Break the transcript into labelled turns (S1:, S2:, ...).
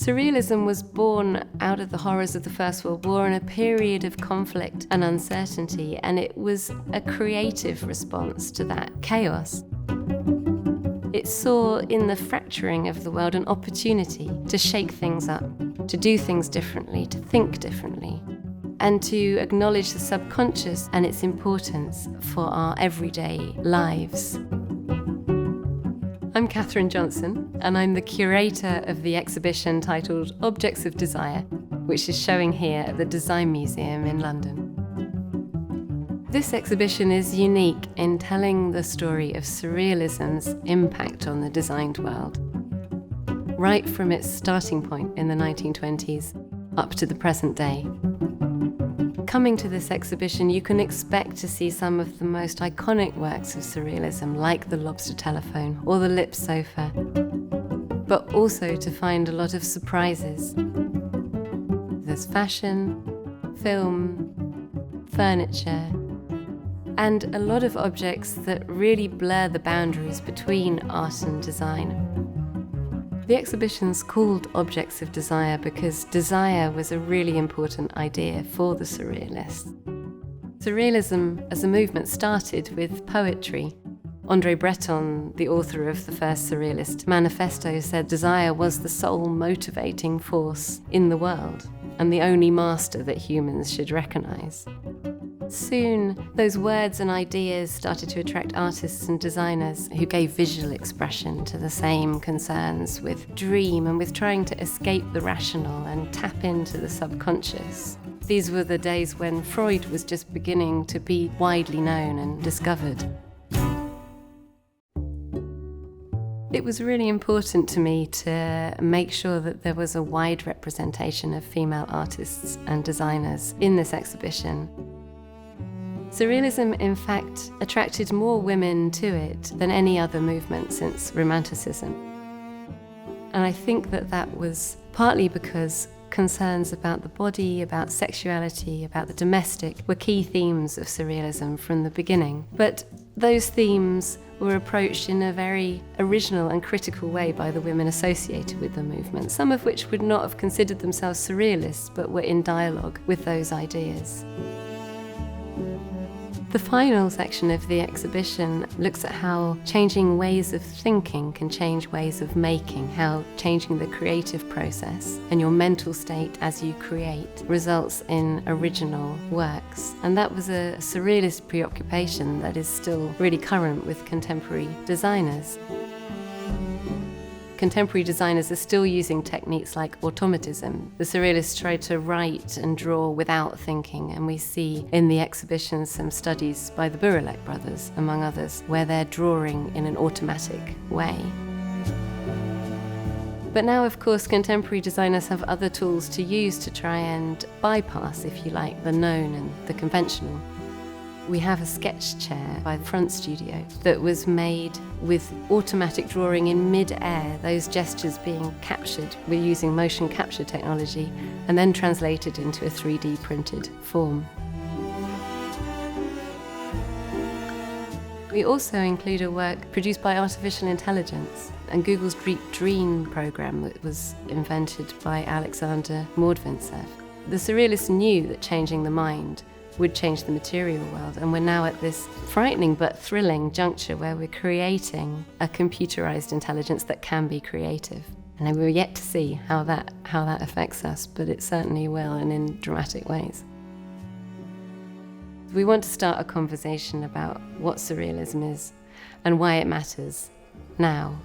S1: Surrealism was born out of the horrors of the First World War in a period of conflict and uncertainty, and it was a creative response to that chaos. It saw in the fracturing of the world an opportunity to shake things up, to do things differently, to think differently, and to acknowledge the subconscious and its importance for our everyday lives. I'm Kathryn Johnson, and I'm the curator of the exhibition titled Objects of Desire, which is showing here at the Design Museum in London. This exhibition is unique in telling the story of surrealism's impact on the designed world, right from its starting point in the 1920s up to the present day. Coming to this exhibition, you can expect to see some of the most iconic works of surrealism, like the lobster telephone or the lip sofa, but also to find a lot of surprises. There's fashion, film, furniture, and a lot of objects that really blur the boundaries between art and design. The exhibition's called Objects of Desire because desire was a really important idea for the surrealists. Surrealism as a movement started with poetry. André Breton, the author of the first surrealist manifesto, said desire was the sole motivating force in the world and the only master that humans should recognize. Soon, those words and ideas started to attract artists and designers who gave visual expression to the same concerns with dream and with trying to escape the rational and tap into the subconscious. These were the days when Freud was just beginning to be widely known and discovered. It was really important to me to make sure that there was a wide representation of female artists and designers in this exhibition. Surrealism, in fact, attracted more women to it than any other movement since Romanticism. And I think that that was partly because concerns about the body, about sexuality, about the domestic were key themes of surrealism from the beginning. But those themes were approached in a very original and critical way by the women associated with the movement, some of which would not have considered themselves surrealists, but were in dialogue with those ideas. The final section of the exhibition looks at how changing ways of thinking can change ways of making, how changing the creative process and your mental state as you create results in original works. And that was a surrealist preoccupation that is still really current with contemporary designers. Contemporary designers are still using techniques like automatism. The surrealists tried to write and draw without thinking, and we see in the exhibition some studies by the Burelek brothers, among others, where they're drawing in an automatic way. But now, of course, contemporary designers have other tools to use to try and bypass, if you like, the known and the conventional. We have a sketch chair by the Front Studio that was made with automatic drawing in mid-air, those gestures being captured. We're using motion capture technology and then translated into a 3D printed form. We also include a work produced by artificial intelligence and Google's Deep Dream program that was invented by Alexander Mordvintsev. The surrealists knew that changing the mind would change the material world, and we're now at this frightening but thrilling juncture where we're creating a computerized intelligence that can be creative. And we're yet to see how that affects us, but it certainly will, and in dramatic ways. We want to start a conversation about what surrealism is and why it matters now.